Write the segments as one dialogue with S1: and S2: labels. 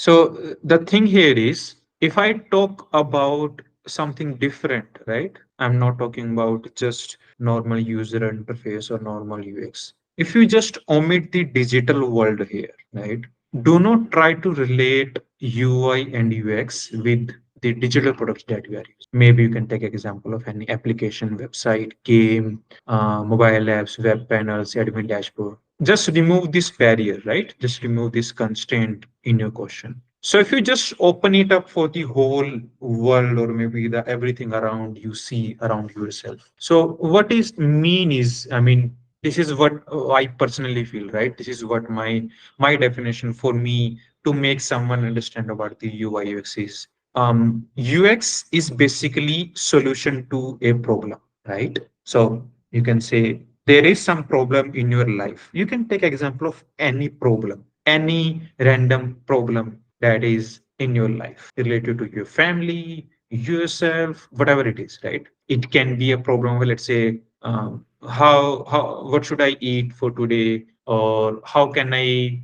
S1: The thing here is, if I talk about something different, right? I'm not talking about just normal user interface or normal UX. If you just omit the digital world here, right? Do not try to relate UI and UX with the digital products that you are using. Maybe you can take example of any application, website, game, mobile apps, web panels, admin dashboard. Just remove this barrier, right? Just remove this constraint in your question. So if you just open it up for the whole world, or maybe the everything around you see around yourself. So what is mean is, I mean, this is what I personally feel, right? This is what my definition for me to make someone understand about the UI UX is. UX is basically solution to a problem, right? So you can say there is some problem in your life. You can take example of any problem, any random problem that is in your life related to your family, yourself, whatever it is, right? It can be a problem where, let's say, how what should I eat for today, or how can I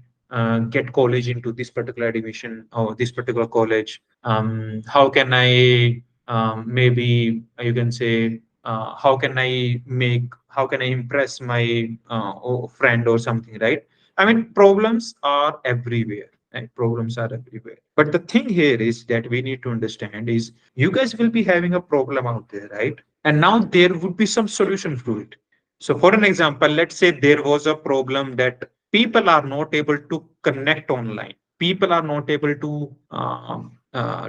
S1: get college into this particular admission or this particular college. How can I maybe you can say how can I impress my friend or something, right? I mean, problems are everywhere. Right? Problems are everywhere. But the thing here is that we need to understand is you guys will be having a problem out there, right? And now there would be some solution to it. So, for an example, let's say there was a problem that people are not able to connect online. People are not able to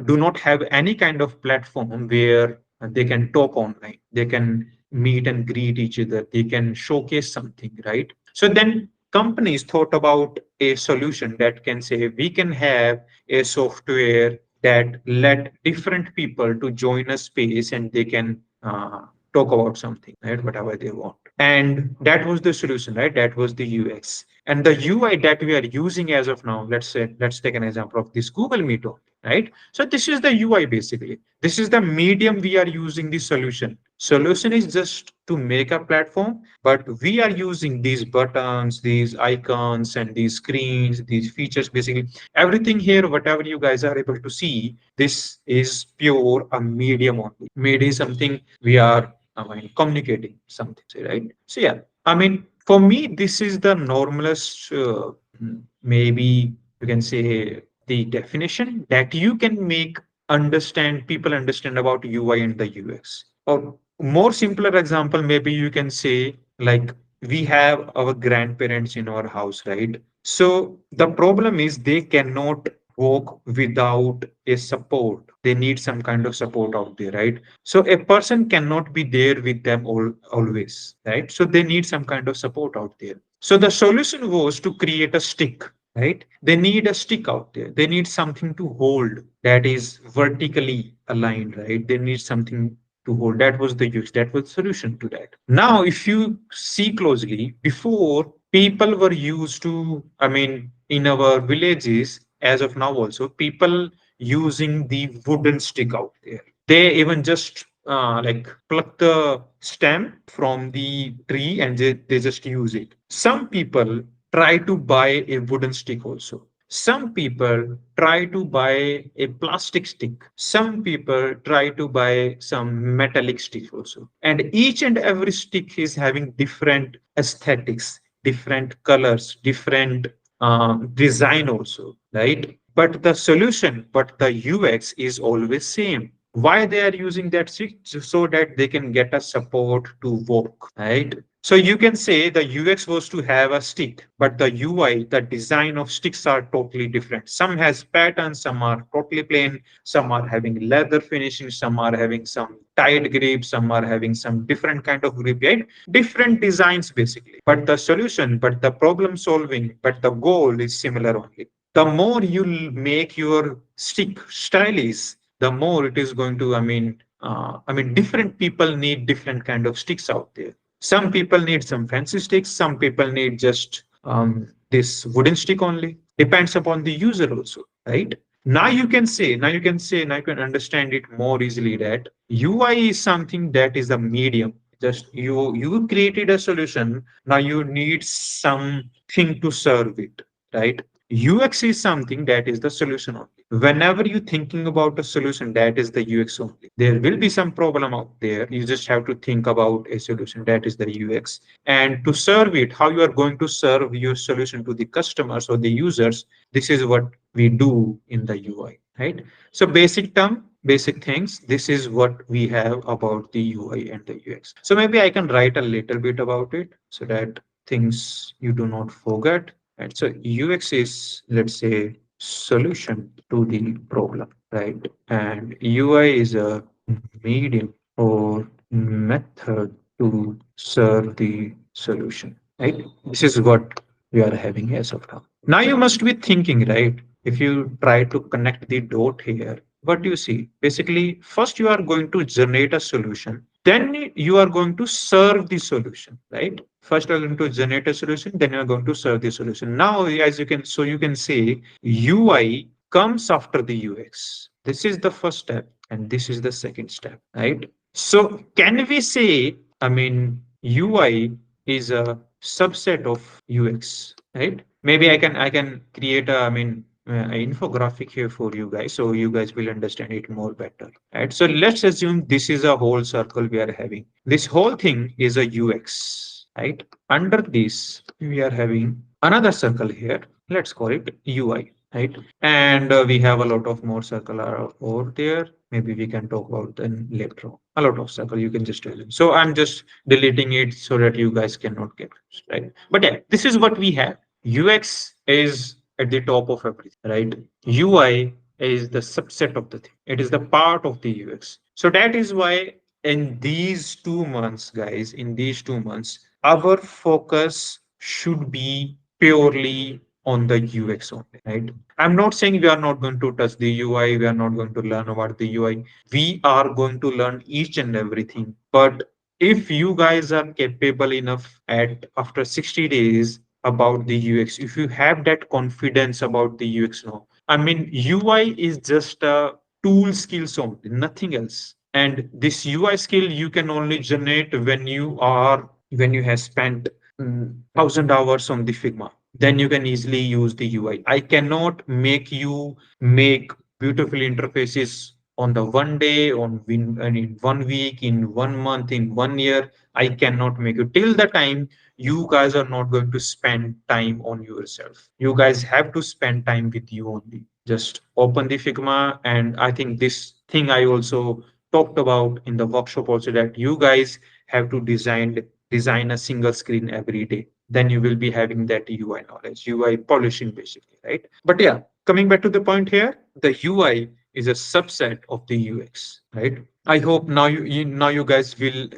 S1: do not have any kind of platform where they can talk online. They can meet and greet each other. They can showcase something, right? So then companies thought about a solution that can say we can have a software that let different people to join a space and they can talk about something, right? Whatever they want. And that was the solution, right? That was the UX. And the UI that we are using as of now, let's say, let's take an example of this Google Meet, right? So this is the UI basically. This is the medium we are using the solution. Solution is just to make a platform, but we are using these buttons, these icons, and these screens, these features, basically everything here, whatever you guys are able to see, this is pure a medium only. Medium is something we are communicating something, right? So yeah, I mean, for me, this is the normalest, maybe you can say the definition that you can make understand people understand about UI and the UX. Or more simpler example, maybe you can say like we have our grandparents in our house, right? So the problem is they cannot walk without a support. They need some kind of support out there, right? So a person cannot be there with them always, right? So they need some kind of support out there. So the solution was to create a stick, right? They need a stick out there. They need something to hold that is vertically aligned, right? They need something to hold. That was the use. That was the solution to that. Now, if you see closely, before people were used to, I mean, in our villages, as of now also, people using the wooden stick out there. They even just like pluck the stem from the tree and they just use it. Some people try to buy a wooden stick also. Some people try to buy a plastic stick. Some people try to buy some metallic stick also. And each and every stick is having different aesthetics, different colors, different design also, right? But the solution, but the UX is always same. Why they are using that stick? So that they can get a support to walk, right? So you can say the UX was to have a stick, but the UI, the design of sticks are totally different. Some has patterns, some are totally plain, some are having leather finishing, some are having some tight grip, some are having some different kind of grip, right? Different designs basically. But the solution, but the problem solving, but the goal is similar only. The more you make your stick stylish, the more it is going to, different people need different kind of sticks out there. Some people need some fancy sticks, some people need just this wooden stick only. Depends upon the user also, right? Now you can understand it more easily that UI is something that is a medium. Just you created a solution. Now you need something to serve it, right? UX is something that is the solution only. Whenever you're thinking about a solution, that is the UX only. There will be some problem out there. You just have to think about a solution, that is the UX. And to serve it, how you are going to serve your solution to the customers or the users, this is what we do in the UI, right? So basic term, basic things, this is what we have about the UI and the UX. So maybe I can write a little bit about it so that things you do not forget. And so UX is, let's say, solution to the problem, right? And UI is a medium or method to serve the solution, right? This is what we are having as of now. Now you must be thinking, right? If you try to connect the dot here, what do you see? Basically, first you are going to generate a solution, then you are going to serve the solution, right? First you are going to generate a solution, then you are going to serve the solution. Now, as you can, so you can say UI comes after the UX. This is the first step, and this is the second step, right? So can we say, I mean, UI is a subset of UX, right? Maybe I can create a, I mean, an infographic here for you guys, so you guys will understand it more better, right? So let's assume this is a whole circle we are having. This whole thing is a UX, right? Under this, we are having another circle here. Let's call it UI, right? And we have a lot of more circle are over there. Maybe we can talk about then later on. A lot of circle you can just assume. So I'm just deleting it so that you guys cannot get confused, right? But yeah, this is what we have. UX is at the top of everything, right? UI is the subset of the thing. It is the part of the UX. So that is why in these 2 months, guys, in these 2 months, our focus should be purely on the UX only, right? I'm not saying we are not going to touch the UI, we are not going to learn about the UI. We are going to learn each and everything. But if you guys are capable enough at after 60 days about the UX, if you have that confidence about the UX now, I mean, UI is just a tool skills only, nothing else. And this UI skill you can only generate when you have spent 1,000 hours on the Figma. Then you can easily use the UI. I cannot make you make beautiful interfaces on the one day, and in 1 week, in 1 month, in 1 year. I cannot make you till the time you guys are not going to spend time on yourself. You guys have to spend time with you only. Just open the Figma, and I think this thing I also talked about in the workshop also, that you guys have to design a single screen every day. Then you will be having that UI knowledge, UI polishing basically, right? But yeah, coming back to the point here, the UI is a subset of the UX, right? I hope now now you guys will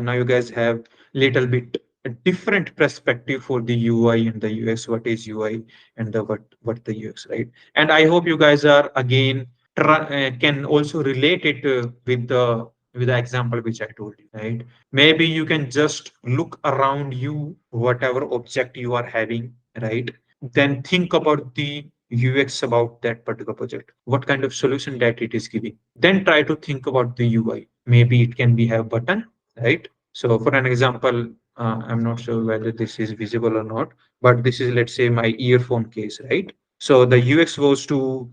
S1: now you guys have little bit a different perspective for the UI and the UX. What is UI and the what the UX, right? And I hope you guys are again can also relate it with the example which I told you, right? Maybe you can just look around you, whatever object you are having, right? Then think about the UX about that particular project, what kind of solution that it is giving. Then try to think about the UI. Maybe it can be have button, right? So for an example, I'm not sure whether this is visible or not, but this is, let's say, my earphone case, right? So the UX was to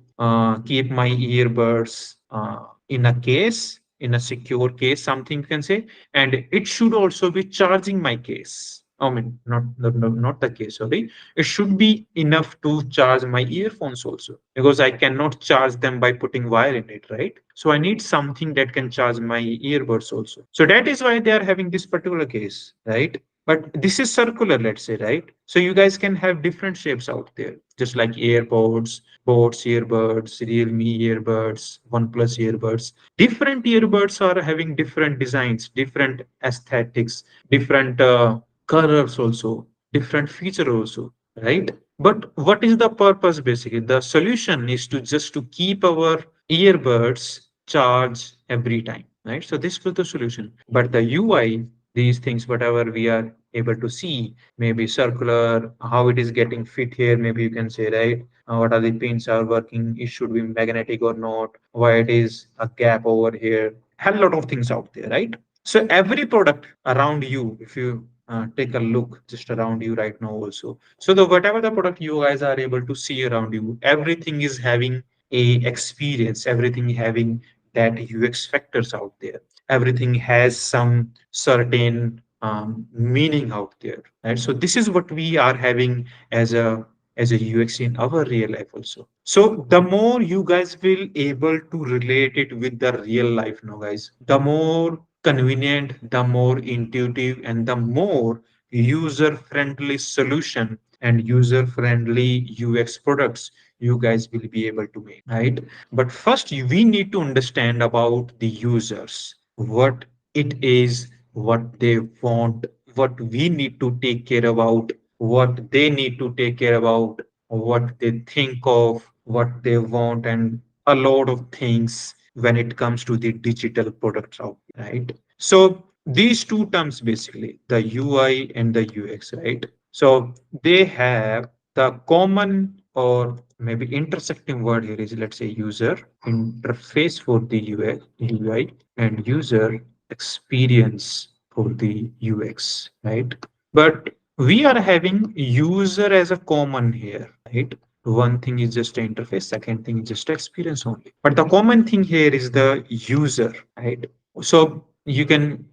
S1: keep my earbuds in a case, in a secure case, something you can say, and it should also be charging my case. I mean, not the case, sorry. It should be enough to charge my earphones also, because I cannot charge them by putting wire in it, right? So I need something that can charge my earbuds also. So that is why they are having this particular case, right? But this is circular, let's say, right? So you guys can have different shapes out there, just like AirPods, Boats earbuds, Realme earbuds, OnePlus earbuds. Different earbuds are having different designs, different aesthetics, different colors also, different feature also, right? But what is the purpose basically? The solution is to just to keep our earbuds charged every time, right? So this was the solution. But the UI, these things, whatever we are able to see, maybe circular, how it is getting fit here, maybe you can say, right? What are the pins are working? It should be magnetic or not? Why it is a gap over here? Have a lot of things out there, right? So every product around you, if you take a look just around you right now also. So the whatever the product you guys are able to see around you, everything is having a experience, everything having that UX factors out there. Everything has some certain meaning out there, right? So this is what we are having as a UX in our real life also. So the more you guys will able to relate it with the real life now, guys, the more convenient, the more intuitive, and the more user-friendly solution and user-friendly UX products you guys will be able to make, right? But first, we need to understand about the users, what it is, what they want, what we need to take care about, what they need to take care about, what they think of, what they want, and a lot of things when it comes to the digital products out, right? So these two terms basically, the UI and the UX, right? So they have the common or maybe intersecting word here is, let's say, user interface for the UI and user experience for the UX, right? But we are having user as a common here, right? One thing is just the interface, second thing is just experience only. But the common thing here is the user, right? So you can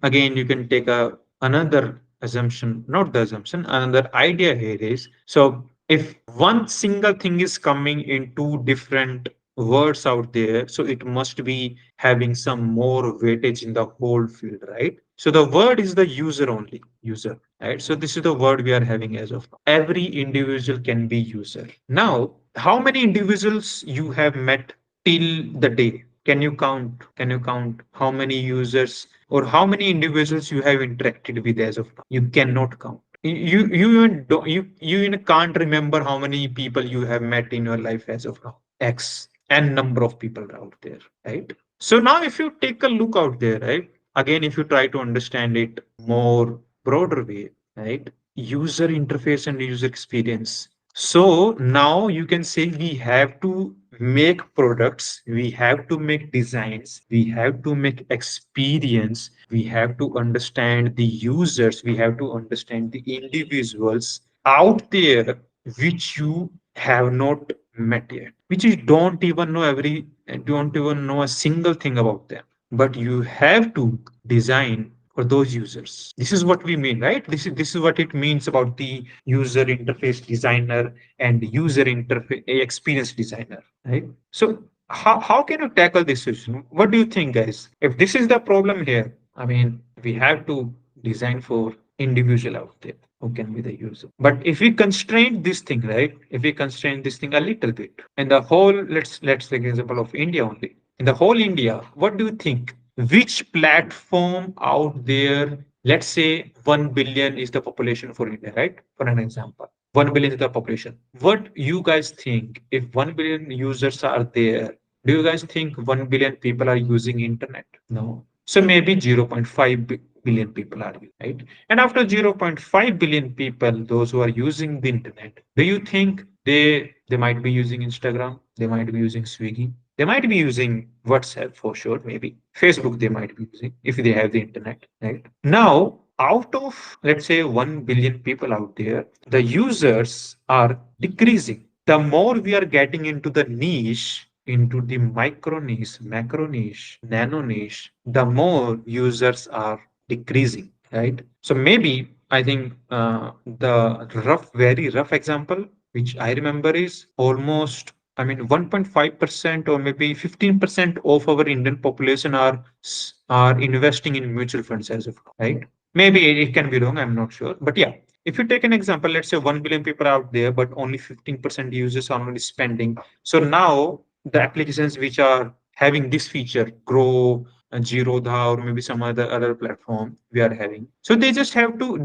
S1: take a another assumption, not the assumption, another idea here is, so if one single thing is coming in two different words out there, so it must be having some more weightage in the whole field, right? So the word is the user only, user, right? So this is the word we are having as of now. Every individual can be user. Now, how many individuals you have met till the day? Can you count? Can you count how many users or how many individuals you have interacted with as of now? You cannot count. You even don't, you even can't remember how many people you have met in your life as of now. X and number of people are out there, right? So now if you take a look out there, right? Again, if you try to understand it more broader way, right? User interface and user experience. So now you can say we have to make products, we have to make designs, we have to make experience, we have to understand the users, we have to understand the individuals out there which you have not met yet, which you don't even know a single thing about them. But you have to design for those users. This is what we mean, right? This is what it means about the user interface designer and user interface experience designer, right? So how can you tackle this issue? What do you think, guys? If this is the problem here, I mean, we have to design for individual out there who can be the user. But if we constrain this thing, right? If we constrain this thing a little bit, and the whole, let's take an example of India only. In the whole India, what do you think? Which platform out there? Let's say 1 billion is the population for India, right? For an example, 1 billion is the population. What you guys think? If 1 billion users are there, do you guys think 1 billion people are using internet? No. So maybe 0.5 billion people are, right? And after 0.5 billion people, those who are using the internet, do you think they might be using Instagram? They might be using Swiggy. They might be using WhatsApp for sure, maybe Facebook. They might be using if they have the internet, right? Now, out of let's say 1 billion people out there, the users are decreasing. The more we are getting into the niche, into the micro niche, macro niche, nano niche, the more users are decreasing, right? So maybe I think the very rough example which I remember is almost, I mean, 1.5% or maybe 15% of our Indian population are investing in mutual funds as of now, right? Maybe it can be wrong, I'm not sure. But yeah, if you take an example, let's say 1 billion people out there, but only 15% users are only spending. So now the applications which are having this feature, Grow, Zerodha, or maybe some other platform we are having. So they just have to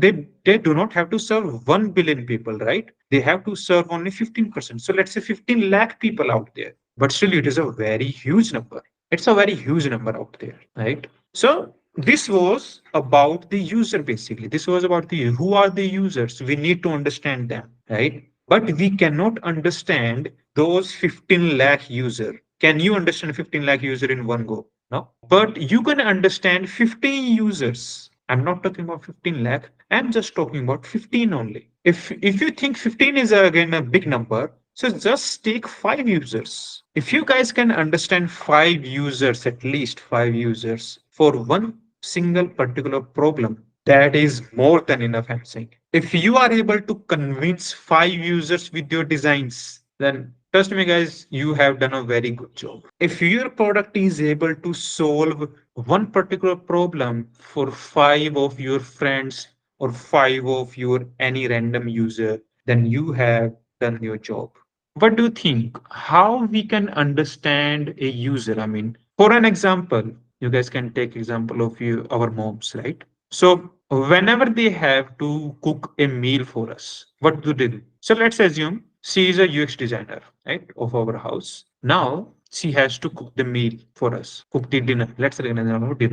S1: they do not have to serve 1 billion people, right? They have to serve only 15%. So let's say 15 lakh people out there. But still, it is a very huge number. It's a very huge number out there, right? So this was about the user basically. This was about the who are the users. We need to understand them, right? But we cannot understand those 15 lakh user. Can you understand 15 lakh user in one go? No. But you can understand 15 users. I'm not talking about 15 lakh. I'm just talking about 15 only. If you think 15 is again a big number, so just take 5 users. If you guys can understand 5 users, at least 5 users for one single particular problem, that is more than enough, I'm saying. If you are able to convince 5 users with your designs, then trust me, guys, you have done a very good job. If your product is able to solve one particular problem for 5 of your friends or 5 of your any random user, then you have done your job. What do you think? How we can understand a user? I mean, for an example, you guys can take example of you, our moms, right? So whenever they have to cook a meal for us, what do they do? So let's assume she is a UX designer, right, of our house. Now she has to cook the meal for us, cook the dinner. Let's say dinner only.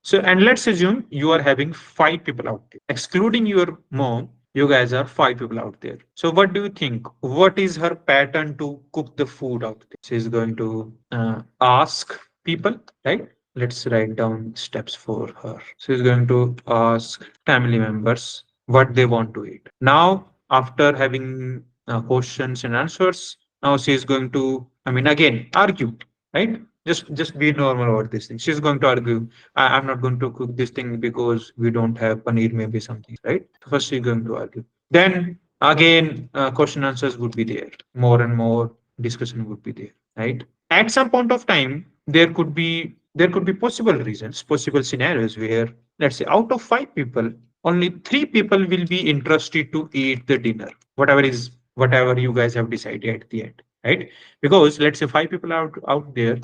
S1: So and let's assume you are having 5 people out there, excluding your mom. You guys are 5 people out there. So what do you think? What is her pattern to cook the food out there? She's going to ask people, right? Let's write down steps for her. She's going to ask family members what they want to eat. Now, after having questions and answers, now she's going to, I mean, again, argue, right? Just be normal about this thing. She's going to argue. I'm not going to cook this thing because we don't have paneer, maybe something, right? First, she's going to argue. Then again, question answers would be there. More and more discussion would be there, right? At some point of time, there could be possible reasons, possible scenarios where, let's say, out of 5 people, only 3 people will be interested to eat the dinner, whatever you guys have decided at the end, right? Because let's say 5 people out there,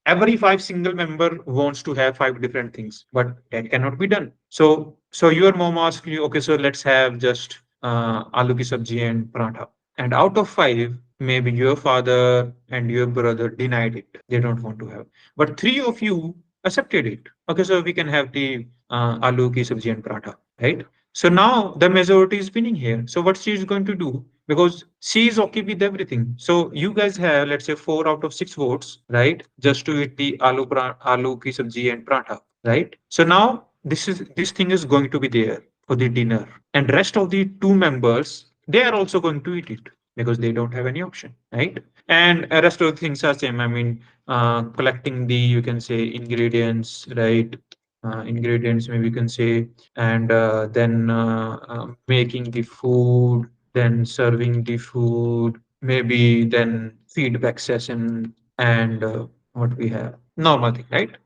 S1: every 5 single member wants to have 5 different things, but that cannot be done. So your mom asks you, okay, so let's have just aloo ki sabji and paratha. And out of 5, maybe your father and your brother denied it. They don't want to have. But 3 of you accepted it. Okay, so we can have the aloo ki sabji and paratha, right? So now the majority is winning here. So what she is going to do? Because she is okay with everything. So you guys have, let's say, 4 out of 6 votes, right? Just to eat the aloo ki sabji and paratha, right? So now this thing is going to be there for the dinner, and rest of the 2 members, they are also going to eat it because they don't have any option, right? And rest of the things are same. I mean, collecting the, you can say, ingredients, right? Ingredients, maybe you can say, and then making the food, then serving the food, maybe then feedback session, and what we have, normal thing, right?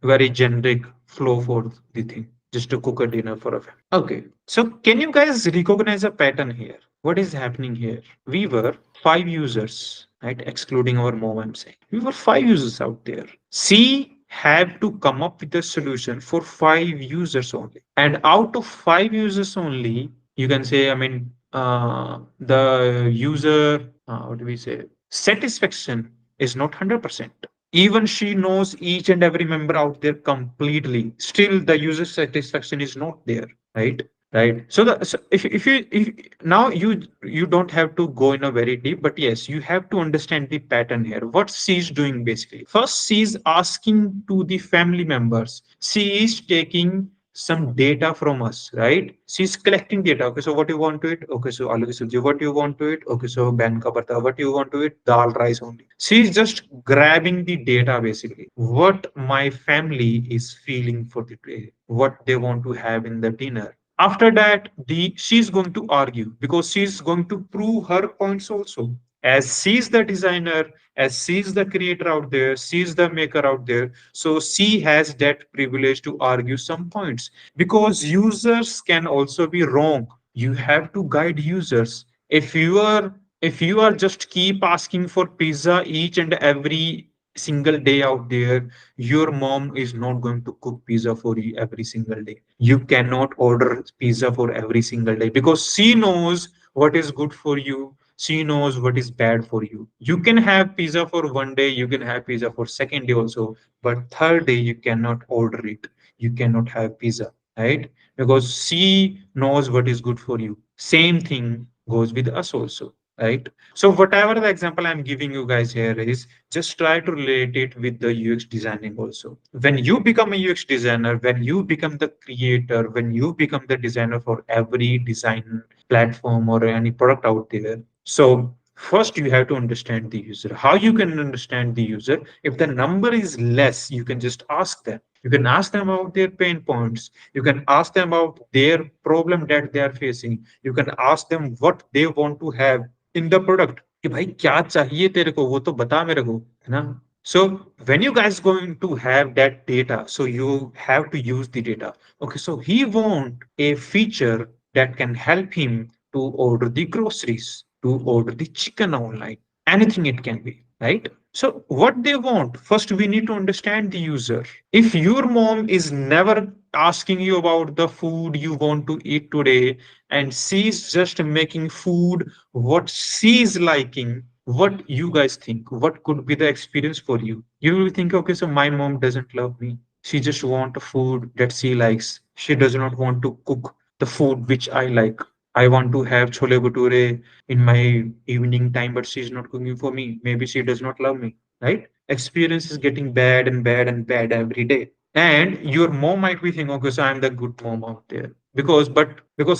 S1: Very generic flow for the thing, just to cook a dinner for a family. Okay, so can you guys recognize a pattern here? What is happening here? We were 5 users, right? Excluding our mom, I'm saying. We were 5 users out there. She had to come up with a solution for 5 users only. And out of 5 users only, you can say, I mean, the user, what do we say? Satisfaction is not 100%. Even she knows each and every member out there completely. Still, the user satisfaction is not there, right? Right. So if now you don't have to go in a very deep, but yes, you have to understand the pattern here. What she's doing basically. First, she's asking to the family members. She is taking some data from us, right? She's collecting data. Okay, so what you want to eat? Okay, so aloo ki sabji. What you want to eat? Okay, so ban ka barta. What you want to eat? Dal rice only. She's just grabbing the data basically. What my family is feeling for the day, what they want to have in the dinner. After that, the she's going to argue because she's going to prove her points also. As she's the designer, as she's the creator out there, she's the maker out there, so she has that privilege to argue some points, because users can also be wrong. You have to guide users. If you are just keep asking for pizza each and every single day out there, your mom is not going to cook pizza for you every single day. You cannot order pizza for every single day because she knows what is good for you. She knows what is bad for you. You can have pizza for one day, you can have pizza for second day also, but third day you cannot order it. You cannot have pizza, right? Because she knows what is good for you. Same thing goes with us also. right? So whatever the example I'm giving you guys here is, just try to relate it with the UX designing also. When you become a UX designer, when you become the creator, when you become the designer for every design platform or any product out there, so first you have to understand the user. How you can understand the user? If the number is less, you can just ask them. You can ask them about their pain points. You can ask them about their problem that they are facing. You can ask them what they want to have in the product, कि भाई क्या चाहिए तेरे को, वो तो बता मेरे को, है ना? So when you guys going to have that data, so you have to use the data. Okay, so he want a feature that can help him to order the groceries, to order the chicken online, anything it can be, right? So what they want, first we need to understand the user. If your mom is never asking you about the food you want to eat today, and she's just making food what she's liking, what you guys think? What could be the experience for you? You will think, okay, so my mom doesn't love me. She just want a food that she likes. She does not want to cook the food which I like. I want to have chole bhature in my evening time, but she's not cooking for me. Maybe she does not love me, right? Experience is getting bad and bad and bad every day. And your mom might be thinking, okay, so I'm the good mom out there. Because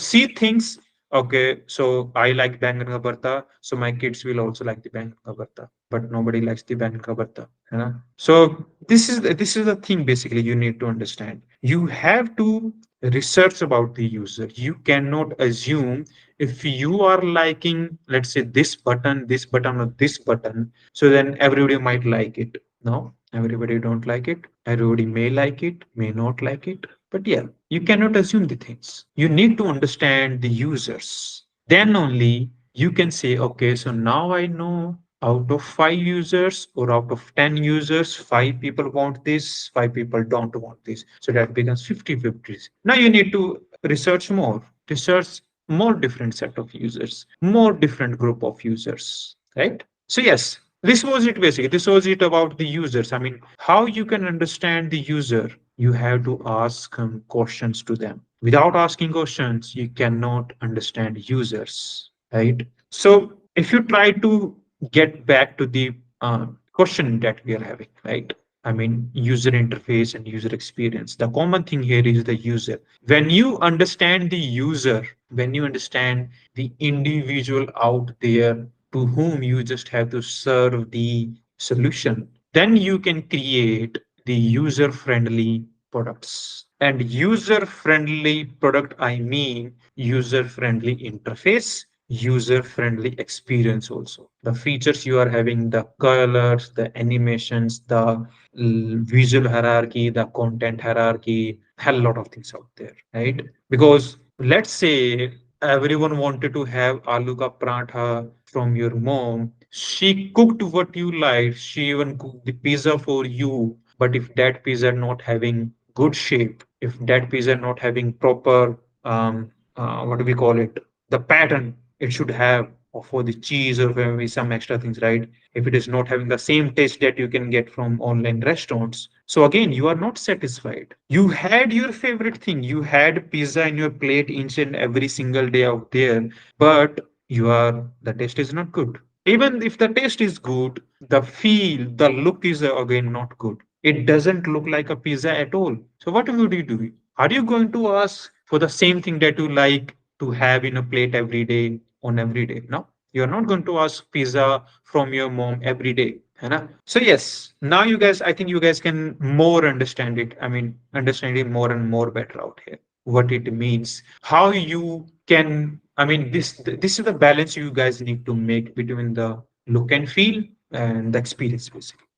S1: she thinks, okay, so I like bangan ka bharta, so my kids will also like the bangan ka bharta. But nobody likes the bangan ka bharta. You know? So this is the thing basically you need to understand. You have to research about the user. You cannot assume if you are liking, let's say, this button, or this button, so then everybody might like it. No, everybody don't like it. Everybody may like it, may not like it. But yeah, you cannot assume the things. You need to understand the users. Then only you can say, okay, so now I know out of 5 users or out of 10 users, 5 people want this, 5 people don't want this. So that becomes 50-50. Now you need to research more different set of users, more different group of users, right? So yes, this was it basically. This was it about the users. I mean, how you can understand the user, you have to ask questions to them. Without asking questions, you cannot understand users, right? So if you try to get back to the question that we are having, right? I mean, user interface and user experience. The common thing here is the user. When you understand the user, when you understand the individual out there to whom you just have to serve the solution, then you can create the user friendly products. And user friendly product, I mean user friendly interface, user friendly experience also. The features you are having, the colors, the animations, the visual hierarchy, the content hierarchy, a lot of things out there, right? Because let's say everyone wanted to have aloo ka paratha from your mom. She cooked what you like. She even cooked the pizza for you. But if that pizza not having good shape, if that pizza not having proper, what do we call it? The pattern it should have for the cheese or maybe some extra things, right? If it is not having the same taste that you can get from online restaurants, so again you are not satisfied. You had your favorite thing, you had pizza in your plate each and every single day out there, but the taste is not good. Even if the taste is good, the feel, the look is again not good. It doesn't look like a pizza at all. So what would you do? Are you going to ask for the same thing that you like to have in a plate every day on every day? No, you're not going to ask pizza from your mom every day. है ना? So yes, now you guys, I think you guys can more understand it. I mean, understand it more and more better out here. What it means, how you can. I mean, this is the balance you guys need to make between the look and feel and the experience, basically.